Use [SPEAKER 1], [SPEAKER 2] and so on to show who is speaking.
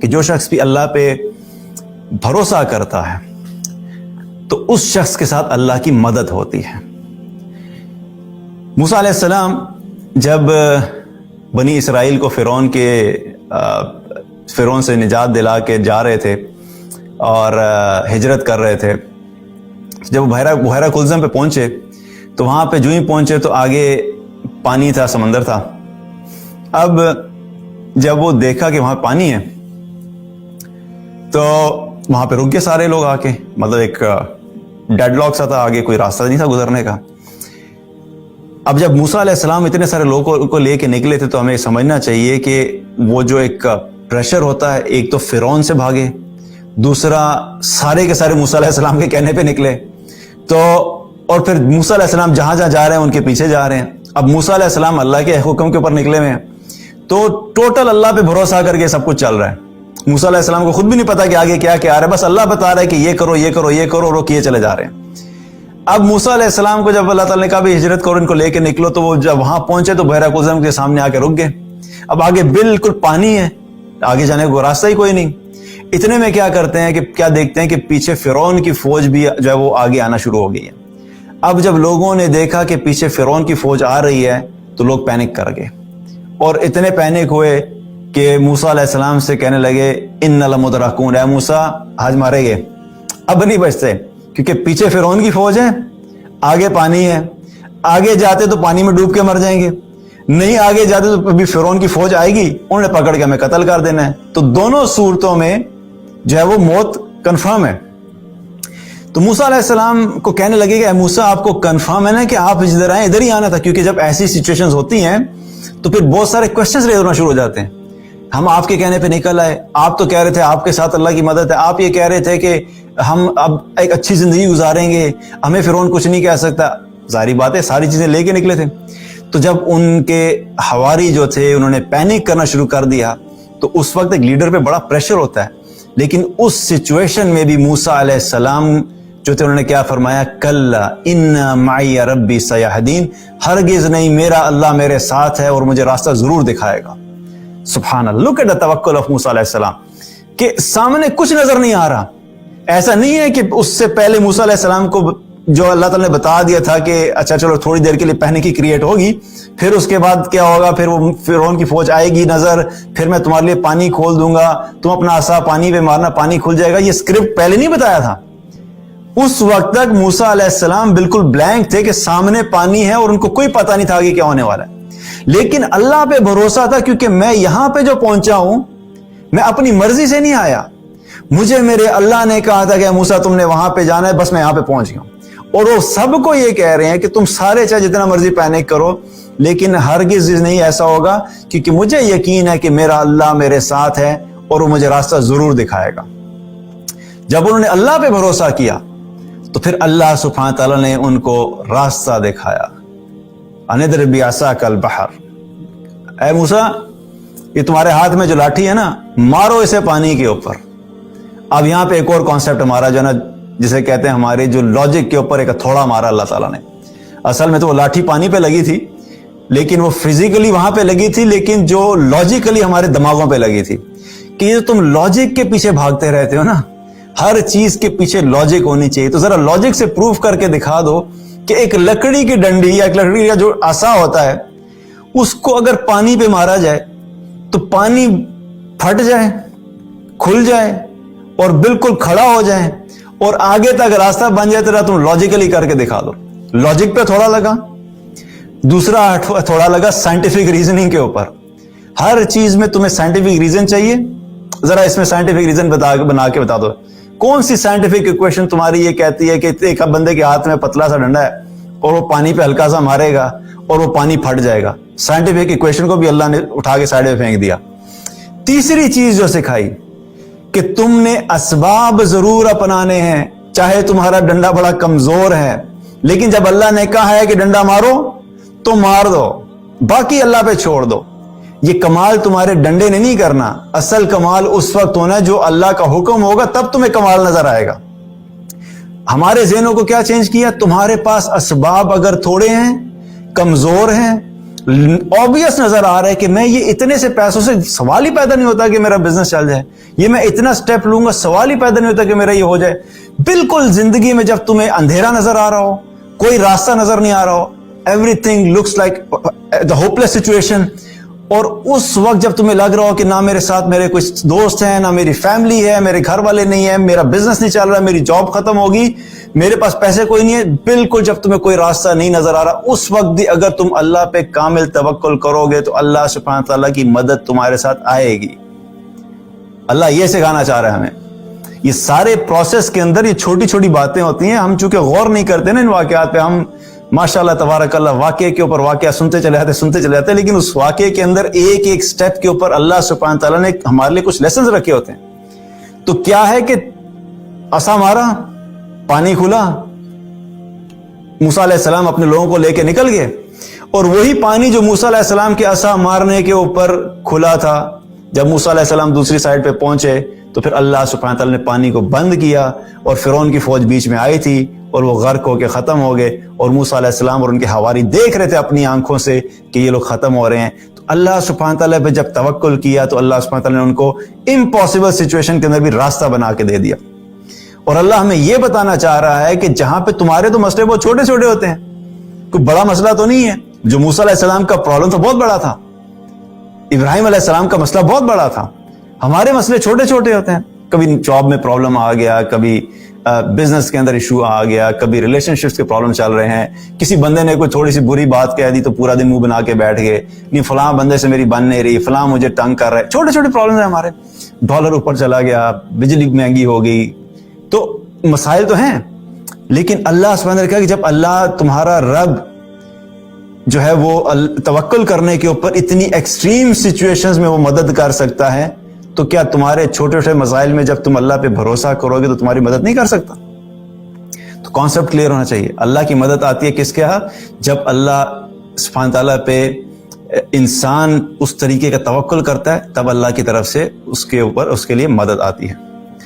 [SPEAKER 1] کہ جو شخص بھی اللہ پہ بھروسہ کرتا ہے تو اس شخص کے ساتھ اللہ کی مدد ہوتی ہے۔ موسیٰ علیہ السلام جب بنی اسرائیل کو فرعون سے نجات دلا کے جا رہے تھے اور ہجرت کر رہے تھے، جب وہ بحیرہ کلزم پہ پہنچے تو وہاں پہ جو ہی پہنچے تو آگے پانی تھا، سمندر تھا۔ اب جب وہ دیکھا کہ وہاں پانی ہے تو وہاں پہ رک گئے سارے لوگ آ کے، مطلب ایک ڈیڈ لاک سا تھا، آگے کوئی راستہ نہیں تھا گزرنے کا۔ اب جب موسیٰ علیہ السلام اتنے سارے لوگوں کو لے کے نکلے تھے تو ہمیں سمجھنا چاہیے کہ وہ جو ایک پریشر ہوتا ہے، ایک تو فرعون سے بھاگے، دوسرا سارے کے سارے موسیٰ علیہ السلام کے کہنے پہ نکلے، تو اور پھر موسیٰ علیہ السلام جہاں جہاں جا رہے ہیں ان کے پیچھے جا رہے ہیں۔ اب موسیٰ علیہ السلام اللہ کے حکم کے اوپر نکلے ہوئے ہیں تو ٹوٹل اللہ پہ بھروسہ کر کے سب کچھ چل رہا ہے۔ موسیٰ علیہ السلام کو خود بھی نہیں پتا کہ آگے کیا کیا آ رہا ہے، بس اللہ بتا رہا ہے کہ یہ کرو یہ کرو یہ کرو، اور وہ کیے چلے جا رہے ہیں۔ اب موسیٰ علیہ السلام کو جب اللہ تعالیٰ نے کہا بھی ہجرت کرو، ان کو لے کے نکلو، تو وہ جب وہاں پہنچے تو بحیرہ کلزم کے سامنے آ کے رک گئے۔ اب آگے بالکل پانی ہے، آگے جانے کو راستہ ہی کوئی نہیں۔ اتنے میں کیا کرتے ہیں کہ کیا دیکھتے ہیں کہ پیچھے فرعون کی فوج بھی جو ہے وہ آگے آنا شروع ہو گئی ہے۔ اب جب لوگوں نے دیکھا کہ پیچھے فرعون کی فوج آ رہی ہے تو لوگ پینک کر گئے، اور اتنے پینک ہوئے کہ موسیٰ علیہ السلام سے کہنے لگے ان لمدرکون، اے موسیٰ آج مارے گئے، اب نہیں بچتے، کیونکہ پیچھے فرعون کی فوج ہے، آگے پانی ہے، آگے جاتے تو پانی میں ڈوب کے مر جائیں گے، نہیں آگے جاتے تو ابھی فرعون کی فوج آئے گی، انہوں نے پکڑ کے ہمیں قتل کر دینا ہے۔ تو دونوں صورتوں میں جو ہے وہ موت کنفرم ہے۔ تو موسیٰ علیہ السلام کو کہنے لگے کہ اے موسیٰ آپ کو کنفرم ہے نا کہ آپ ادھر آئیں، ادھر ہی آنا تھا، کیونکہ جب ایسی سچویشنز ہوتی ہیں تو پھر بہت سارے کوشچنز ریز ہونا شروع ہو جاتے ہیں۔ ہم آپ کے کہنے پہ نکل آئے، آپ تو کہہ رہے تھے آپ کے ساتھ اللہ کی مدد ہے، آپ یہ کہہ رہے تھے کہ ہم اب ایک اچھی زندگی گزاریں گے، ہمیں فرعون کچھ نہیں کہہ سکتا۔ ظاہری بات ہے ساری چیزیں لے کے نکلے تھے۔ تو جب ان کے حواری جو تھے انہوں نے پینک کرنا شروع کر دیا تو اس وقت ایک لیڈر پہ بڑا پریشر ہوتا ہے، لیکن اس سچویشن میں بھی موسیٰ علیہ السلام جو تھے انہوں نے کیا فرمایا، کلا ان معی ربی سیہدین، ہرگز نہیں، میرا اللہ میرے ساتھ ہے اور مجھے راستہ ضرور دکھائے گا۔ سبحان اللہ، لک ایٹ دی توکل آف موسیٰ علیہ السلام، کہ سامنے کچھ نظر نہیں آ رہا۔ ایسا نہیں ہے کہ اس سے پہلے موسیٰ علیہ السلام کو جو اللہ تعالیٰ نے بتا دیا تھا کہ اچھا چلو تھوڑی دیر کے لیے پینک کی کریٹ ہوگی، پھر اس کے بعد کیا ہوگا، پھر وہ فرعون کی فوج آئے گی نظر، پھر میں تمہارے لیے پانی کھول دوں گا، تم اپنا عصا پانی پہ مارنا، پانی کھل جائے گا۔ یہ اسکرپٹ پہلے نہیں بتایا تھا۔ اس وقت تک موسیٰ علیہ السلام بالکل بلینک تھے کہ سامنے پانی ہے اور ان کو کوئی پتہ نہیں تھا کہ کیا ہونے والا ہے، لیکن اللہ پہ بھروسہ تھا، کیونکہ میں یہاں پہ جو پہنچا ہوں میں اپنی مرضی سے نہیں آیا، مجھے میرے اللہ نے کہا تھا کہ موسیٰ تم نے وہاں پہ جانا ہے، بس میں یہاں پہ پہنچ گیا ہوں۔ اور وہ سب کو یہ کہہ رہے ہیں کہ تم سارے چاہے جتنا مرضی پینک کرو، لیکن ہرگز نہیں ایسا ہوگا، کیونکہ مجھے یقین ہے کہ میرا اللہ میرے ساتھ ہے اور وہ مجھے راستہ ضرور دکھائے گا۔ جب انہوں نے اللہ پہ بھروسہ کیا تو پھر اللہ سبحانہ تعالیٰ نے ان کو راستہ دکھایا۔ اندرب بعصاک البحر، اے موسیٰ یہ تمہارے ہاتھ میں جو لاٹھی ہے نا، مارو اسے پانی کے اوپر۔ اب یہاں پہ ایک اور کانسیپٹ ہمارا جو ہے نا، جسے کہتے ہیں ہمارے جو لاجک کے اوپر ایک تھوڑا مارا اللہ تعالیٰ نے۔ اصل میں تو وہ لاٹھی پانی پہ لگی تھی، لیکن وہ فزیکلی وہاں پہ لگی تھی، لیکن جو لاجیکلی ہمارے دماغوں پہ لگی تھی، کہ یہ تم لاجک کے پیچھے بھاگتے رہتے ہو نا، ہر چیز کے پیچھے لاجک ہونی چاہیے، تو ذرا لاجک سے پروف کر کے دکھا دو کہ ایک لکڑی کی ڈنڈی یا ایک لکڑی کا جو عصا ہوتا ہے، اس کو اگر پانی پہ مارا جائے تو پانی پھٹ جائے، کھل جائے اور بالکل کھڑا ہو جائے اور آگے تک راستہ بن جائے، تو تم لاجیکلی کر کے دکھا دو۔ لاجک پہ تھوڑا لگا، دوسرا تھوڑا لگا سائنٹیفک ریزننگ کے اوپر۔ ہر چیز میں تمہیں سائنٹیفک ریزن چاہیے، ذرا اس میں سائنٹیفک ریزن بنا کے بتا دو۔ کون سی سائنٹیفک ایکویشن تمہاری یہ کہتی ہے کہ ایک بندے کے ہاتھ میں پتلا سا ڈنڈا ہے اور وہ پانی پہ ہلکا سا مارے گا اور وہ پانی پھٹ جائے گا؟ سائنٹیفک ایکویشن کو بھی اللہ نے اٹھا کے سائڈ میں پھینک دیا۔ تیسری چیز جو سکھائی کہ تم نے اسباب ضرور اپنانے ہیں، چاہے تمہارا ڈنڈا بڑا کمزور ہے، لیکن جب اللہ نے کہا ہے کہ ڈنڈا مارو تو مار دو، باقی اللہ پہ چھوڑ دو۔ یہ کمال تمہارے ڈنڈے نے نہیں کرنا، اصل کمال اس وقت ہونا جو اللہ کا حکم ہوگا، تب تمہیں کمال نظر آئے گا۔ ہمارے ذہنوں کو کیا چینج کیا؟ تمہارے پاس اسباب اگر تھوڑے ہیں، کمزور ہیں، obvious نظر آ رہا ہے کہ میں یہ اتنے سے پیسوں سے سوال ہی پیدا نہیں ہوتا کہ میرا بزنس چل جائے, یہ میں اتنا سٹیپ لوں گا سوال ہی پیدا نہیں ہوتا کہ میرا یہ ہو جائے. بالکل زندگی میں جب تمہیں اندھیرا نظر آ رہا ہو, کوئی راستہ نظر نہیں آ رہا ہو, everything looks like the hopeless situation, اور اس وقت جب تمہیں لگ رہا ہو کہ نہ میرے ساتھ میرے کوئی دوست ہیں, نہ میری فیملی ہے, میرے گھر والے نہیں ہیں, میرا بزنس نہیں چل رہا, میری جاب ختم ہوگی, میرے پاس پیسے کوئی نہیں ہے, بالکل جب تمہیں کوئی راستہ نہیں نظر آ رہا, اس وقت بھی اگر تم اللہ پہ کامل توکل کرو گے تو اللہ سبحانہ تعالیٰ کی مدد تمہارے ساتھ آئے گی. اللہ یہ سکھانا چاہ رہا ہے ہمیں. یہ سارے پروسیس کے اندر یہ چھوٹی چھوٹی باتیں ہوتی ہیں, ہم چونکہ غور نہیں کرتے نا ان واقعات پہ, ہم ماشاءاللہ تبارک اللہ واقعے کے اوپر واقعہ سنتے چلے جاتے, لیکن اس واقعے کے اندر ایک ایک سٹیپ کے اوپر اللہ سبحانہ تعالیٰ نے ہمارے لیے کچھ لیسنز رکھے ہوتے ہیں. تو کیا ہے کہ عصا مارا, پانی کھلا, موسیٰ علیہ السلام اپنے لوگوں کو لے کے نکل گئے, اور وہی پانی جو موسیٰ علیہ السلام کے عصا مارنے کے اوپر کھلا تھا, جب موسیٰ علیہ السلام دوسری سائڈ پہ پہنچے تو پھر اللہ سبحانہ تعالیٰ نے پانی کو بند کیا, اور فرعون کی فوج بیچ میں آئی تھی اور وہ غرق ہو کے ختم ہو گئے, اور موسیٰ علیہ السلام اور ان کے حواری دیکھ رہے تھے اپنی آنکھوں سے کہ یہ لوگ ختم ہو رہے ہیں. تو اللہ سبحانہ تعالیٰ پہ جب توکل کیا تو اللہ سبحانہ تعالیٰ نے ان کو امپاسبل سچویشن کے اندر بھی راستہ بنا کے دے دیا. اور اللہ ہمیں یہ بتانا چاہ رہا ہے کہ جہاں پہ تمہارے تو مسئلے بہت چھوٹے چھوٹے ہوتے ہیں, کوئی بڑا مسئلہ تو نہیں ہے. جو موسیٰ علیہ السلام کا پرابلم تھا بہت بڑا تھا, ابراہیم علیہ السلام کا مسئلہ بہت بڑا تھا, ہمارے مسئلے چھوٹے چھوٹے ہوتے ہیں. کبھی جاب میں پرابلم آ گیا, کبھی بزنس کے اندر ایشو آ گیا, کبھی ریلیشن شپس کے پرابلم چل رہے ہیں, کسی بندے نے کوئی تھوڑی سی بری بات کہہ دی تو پورا دن منہ بنا کے بیٹھ گئے, نہیں فلاں بندے سے میری بن نہیں رہی, فلاں مجھے تنگ کر رہا ہے. چھوٹے چھوٹے پرابلم ہیں ہمارے, ڈالر اوپر چلا گیا, بجلی مہنگی ہو گئی, تو مسائل تو ہیں. لیکن اللہ سبحانہ نے کہا کہ جب اللہ تمہارا رب جو ہے وہ توکل کرنے کے اوپر اتنی ایکسٹریم سچویشنز میں وہ مدد کر سکتا ہے, تو کیا تمہارے چھوٹے چھوٹے مسائل میں جب تم اللہ پہ بھروسہ کرو گے تو تمہاری مدد نہیں کر سکتا؟ تو کانسیپٹ کلیئر ہونا چاہیے. اللہ کی مدد آتی ہے کس کے ہاں؟ جب اللہ سبحانہ تعالیٰ پہ انسان اس طریقے کا توکل کرتا ہے, تب اللہ کی طرف سے اس کے اوپر اس کے لیے مدد آتی ہے.